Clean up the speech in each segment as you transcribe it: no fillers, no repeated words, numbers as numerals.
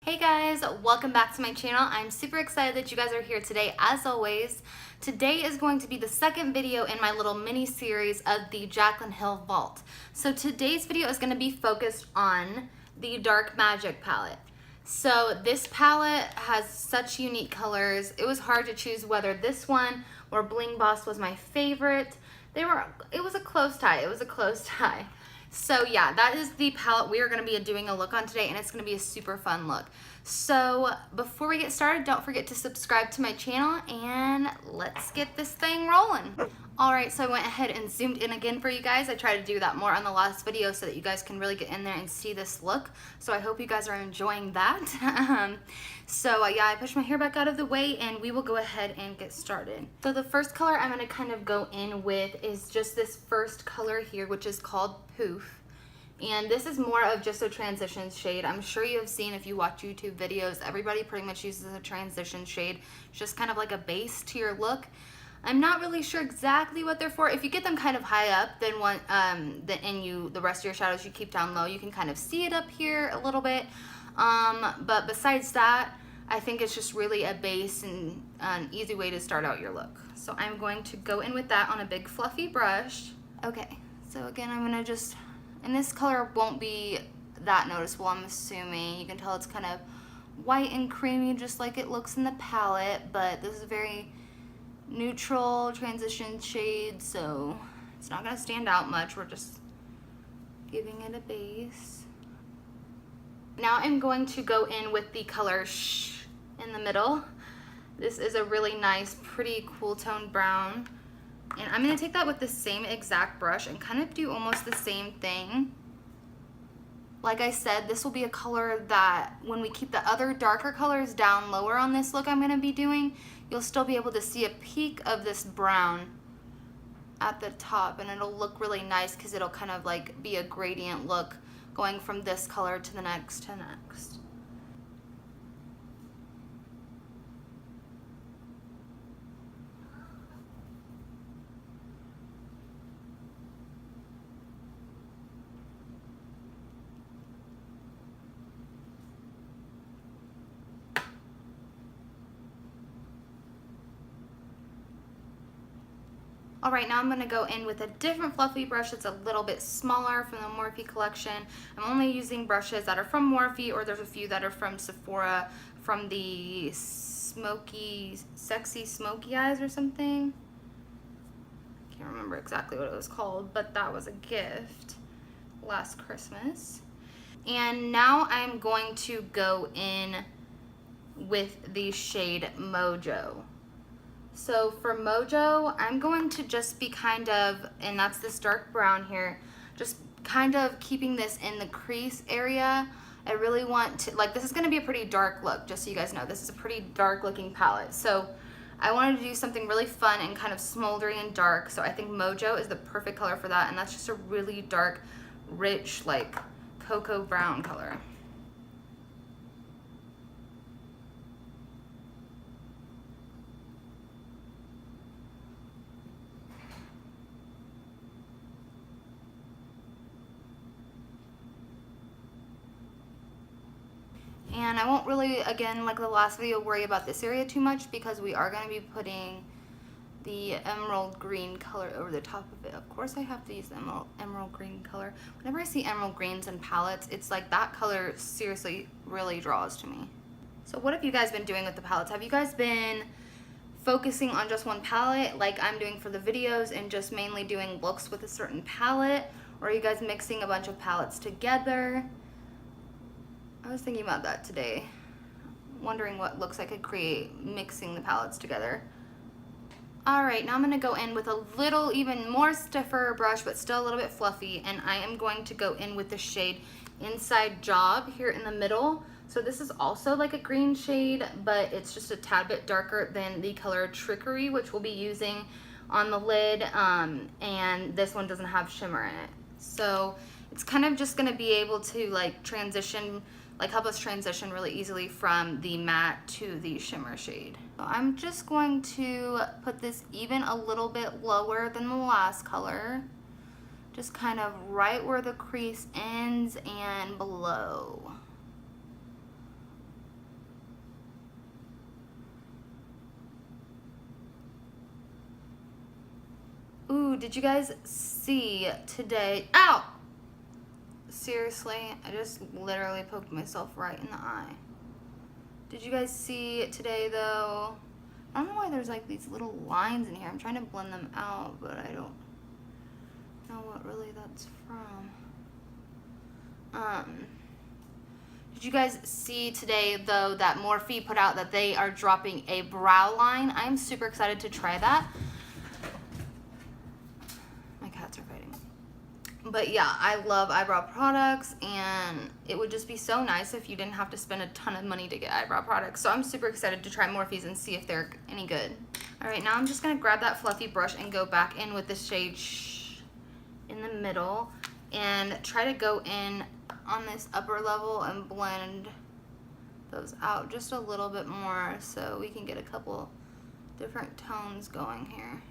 Hey guys, welcome back to my channel. I'm super excited that you guys are here today. As always, today is going to be the second video in my little mini series of the Jaclyn Hill Vault. So today's video is going to be focused on the Dark Magic palette. So this palette has such unique colors. It was hard to choose whether this one or Bling Boss was my favorite. It was a close tie. So yeah, that is the palette we are going to be doing a look on today, and it's going to be a super fun look. So before we get started, don't forget to subscribe to my channel, and let's get this thing rolling. Alright, so I went ahead and zoomed in again for you guys. I tried to do that more on the last video so that you guys can really get in there and see this look. So I hope you guys are enjoying that. Yeah, I pushed my hair back out of the way and we will go ahead and get started. So the first color I'm going to kind of go in with is just this first color here, which is called Poof. And this is more of just a transition shade. I'm sure you have seen, if you watch YouTube videos, everybody pretty much uses a transition shade. It's just kind of like a base to your look. I'm not really sure exactly what they're for. If you get them kind of high up, then the rest of your shadows you keep down low, you can kind of see it up here a little bit. But besides that, I think it's just really a base and an easy way to start out your look. So I'm going to go in with that on a big fluffy brush. Okay, so again, I'm gonna just, and this color won't be that noticeable, I'm assuming. You can tell it's kind of white and creamy, just like it looks in the palette, but this is a very neutral transition shade, so it's not gonna stand out much. We're just giving it a base. Now I'm going to go in with the color Shh in the middle. This is a really nice, pretty cool toned brown. And I'm gonna take that with the same exact brush and kind of do almost the same thing. Like I said, this will be a color that when we keep the other darker colors down lower on this look I'm gonna be doing, you'll still be able to see a peak of this brown at the top, and it'll look really nice because it'll kind of like be a gradient look going from this color to the next to next. Alright, now I'm going to go in with a different fluffy brush that's a little bit smaller from the Morphe collection. I'm only using brushes that are from Morphe, or there's a few that are from Sephora, from the Sexy Smoky Eyes or something. I can't remember exactly what it was called, but that was a gift last Christmas. And now I'm going to go in with the shade Mojo. So for Mojo, I'm going to just be kind of, and that's this dark brown here, just kind of keeping this in the crease area. I really want to, like, this is going to be a pretty dark look, just so you guys know. This is a pretty dark looking palette. So I wanted to do something really fun and kind of smoldery and dark. So I think Mojo is the perfect color for that. And that's just a really dark, rich, like cocoa brown color. And I won't really, again, like the last video, worry about this area too much because we are going to be putting the emerald green color over the top of it. Of course I have to use the emerald green color. Whenever I see emerald greens in palettes, it's like that color seriously really draws to me. So what have you guys been doing with the palettes? Have you guys been focusing on just one palette like I'm doing for the videos and just mainly doing looks with a certain palette? Or are you guys mixing a bunch of palettes together? I was thinking about that today, wondering what looks I could create mixing the palettes together. Alright, now I'm going to go in with a little even more stiffer brush, but still a little bit fluffy, and I am going to go in with the shade Inside Job here in the middle. So this is also like a green shade, but it's just a tad bit darker than the color Trickery, which we'll be using on the lid, and this one doesn't have shimmer in it. So it's kind of just going to be able to like transition, like help us transition really easily from the matte to the shimmer shade. So I'm just going to put this even a little bit lower than the last color, just kind of right where the crease ends and below. did you guys see today? Ow! Seriously, I just literally poked myself right in the eye. Did you guys see today though? I don't know why there's like these little lines in here. I'm trying to blend them out, but I don't know what really that's from. Did you guys see today though that Morphe put out that they are dropping a brow line? I'm super excited to try that. My cats are fighting. But yeah, I love eyebrow products, and it would just be so nice if you didn't have to spend a ton of money to get eyebrow products. So I'm super excited to try Morphe's and see if they're any good. All right, now I'm just gonna grab that fluffy brush and go back in with the shade in the middle and try to go in on this upper level and blend those out just a little bit more so we can get a couple different tones going here.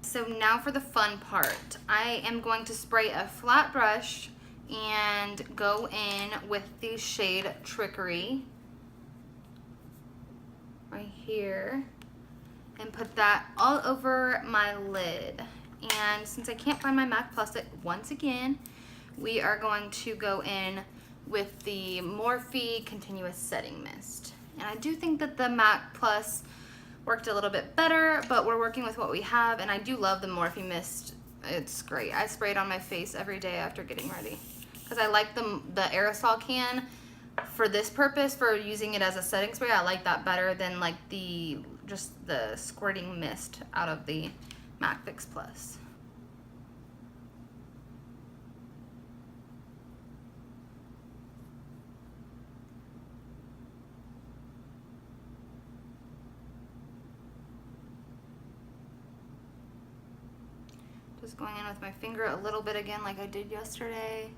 So now for the fun part. I am going to spray a flat brush and go in with the shade Trickery right here and put that all over my lid. And since I can't find my MAC Plus once again, we are going to go in with the Morphe Continuous Setting Mist. And I do think that the MAC Plus worked a little bit better, but we're working with what we have, and I do love the Morphe Mist. It's great. I spray it on my face every day after getting ready because I like the aerosol can for this purpose, for using it as a setting spray. I like that better than like just the squirting mist out of the MAC Fix Plus. Just going in with my finger a little bit again like I did yesterday.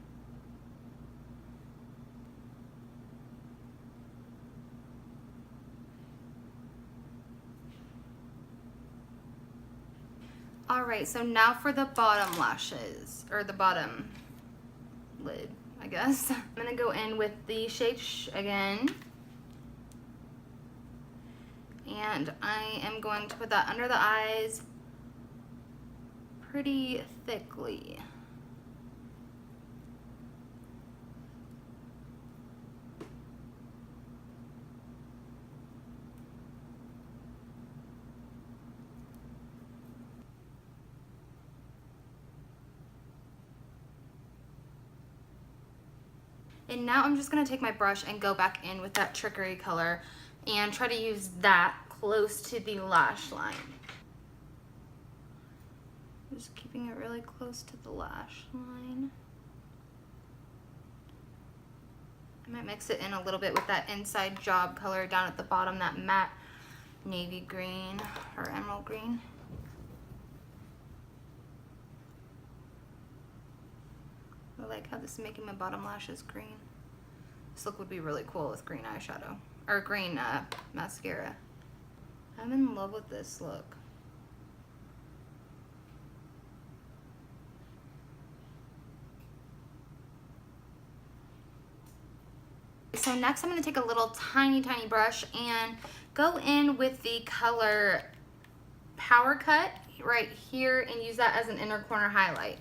All right, so now for the bottom lashes, or the bottom lid, I guess. I'm gonna go in with the shade again. And I am going to put that under the eyes pretty thickly. And now I'm just gonna take my brush and go back in with that Trickery color and try to use that close to the lash line. Just keeping it really close to the lash line. I might mix it in a little bit with that Inside Job color down at the bottom, that matte navy green or emerald green. I like how this is making my bottom lashes green. This look would be really cool with green eyeshadow, or green mascara. I'm in love with this look. So next I'm going to take a little tiny brush and go in with the color Power Cut right here and use that as an inner corner highlight.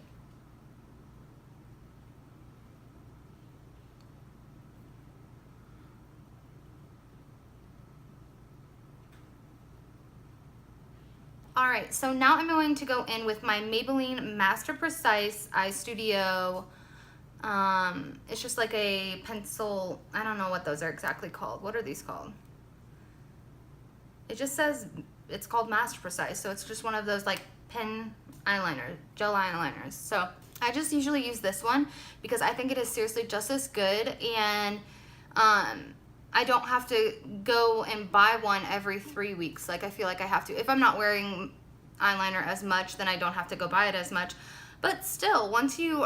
Alright, so now I'm going to go in with my Maybelline Master Precise Eye Studio. It's just like a pencil, I don't know what those are exactly called. What are these called? It just says it's called Master Precise, so it's just one of those like pen eyeliner, gel eyeliners. So I just usually use this one because I think it is seriously just as good, and I don't have to go and buy one every 3 weeks like I feel like I have to. If I'm not wearing eyeliner as much, then I don't have to go buy it as much. But still, once you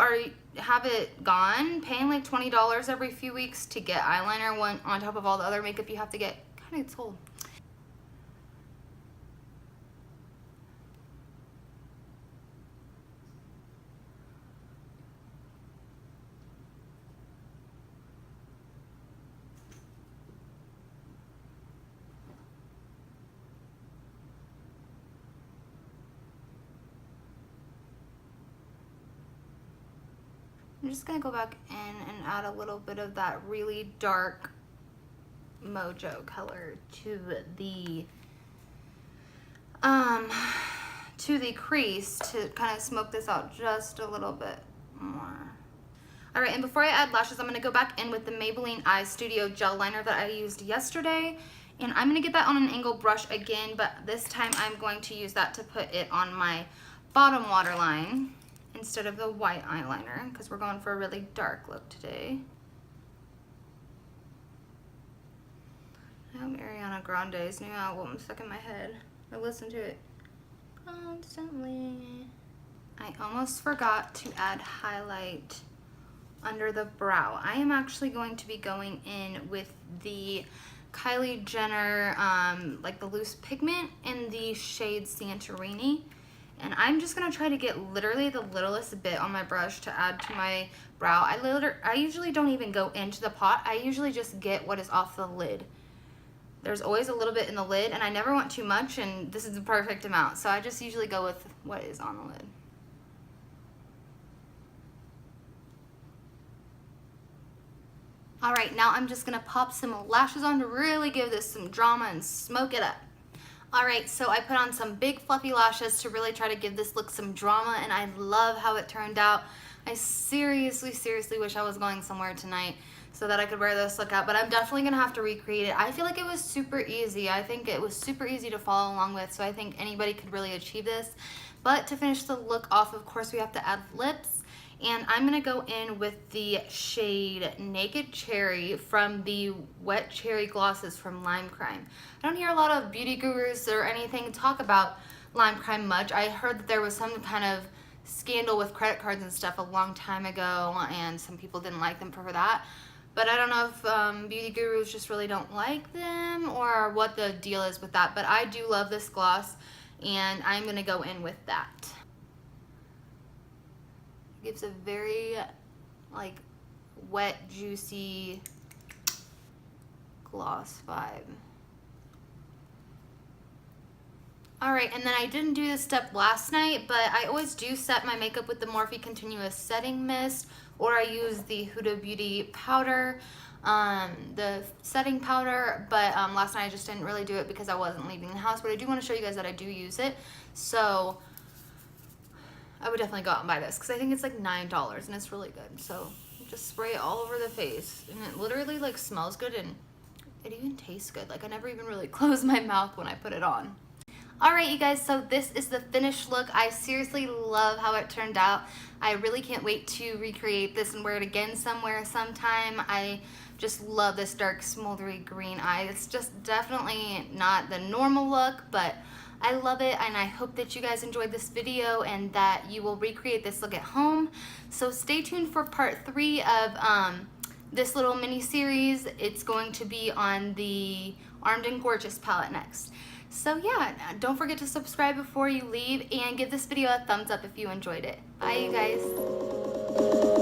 have it gone, paying like $20 every few weeks to get eyeliner on top of all the other makeup you have to get, kind of gets old. I'm just gonna go back in and add a little bit of that really dark mojo color to the crease to kind of smoke this out just a little bit more. All right, and before I add lashes, I'm gonna go back in with the Maybelline Eye Studio gel liner that I used yesterday, and I'm gonna get that on an angled brush again, but this time I'm going to use that to put it on my bottom waterline instead of the white eyeliner, because we're going for a really dark look today. I hope Ariana Grande's new album stuck in my head. I listen to it constantly. I almost forgot to add highlight under the brow. I am actually going to be going in with the Kylie Jenner, like the loose pigment in the shade Santorini. And I'm just gonna try to get literally the littlest bit on my brush to add to my brow. I usually don't even go into the pot. I usually just get what is off the lid. There's always a little bit in the lid, and I never want too much, and this is the perfect amount. So I just usually go with what is on the lid. All right, now I'm just gonna pop some lashes on to really give this some drama and smoke it up. All right, so I put on some big fluffy lashes to really try to give this look some drama, and I love how it turned out. I seriously wish I was going somewhere tonight so that I could wear this look out, but I'm definitely gonna have to recreate it. I feel like it was super easy. I think it was super easy to follow along with, so I think anybody could really achieve this. But to finish the look off, of course, we have to add lips. And I'm gonna go in with the shade Naked Cherry from the Wet Cherry Glosses from Lime Crime. I don't hear a lot of beauty gurus or anything talk about Lime Crime much. I heard that there was some kind of scandal with credit cards and stuff a long time ago, and some people didn't like them for that. But I don't know if beauty gurus just really don't like them or what the deal is with that. But I do love this gloss, and I'm gonna go in with that. Gives a very like wet, juicy gloss vibe. All right, and then I didn't do this step last night, but I always do set my makeup with the Morphe Continuous Setting Mist, or I use the Huda Beauty powder, the setting powder, but last night I just didn't really do it because I wasn't leaving the house, but I do want to show you guys that I do use it. So I would definitely go out and buy this because I think it's like $9 and it's really good. So just spray it all over the face, and it literally like smells good, and it even tastes good. Like I never even really close my mouth when I put it on. All right, you guys, so this is the finished look. I seriously love how it turned out. I really can't wait to recreate this and wear it again somewhere sometime. I just love this dark smoldery green eye. It's just definitely not the normal look, but I love it, and I hope that you guys enjoyed this video and that you will recreate this look at home. So stay tuned for part 3 of this little mini series. It's going to be on the Armed and Gorgeous palette next. So yeah, don't forget to subscribe before you leave, and give this video a thumbs up if you enjoyed it. Bye, you guys.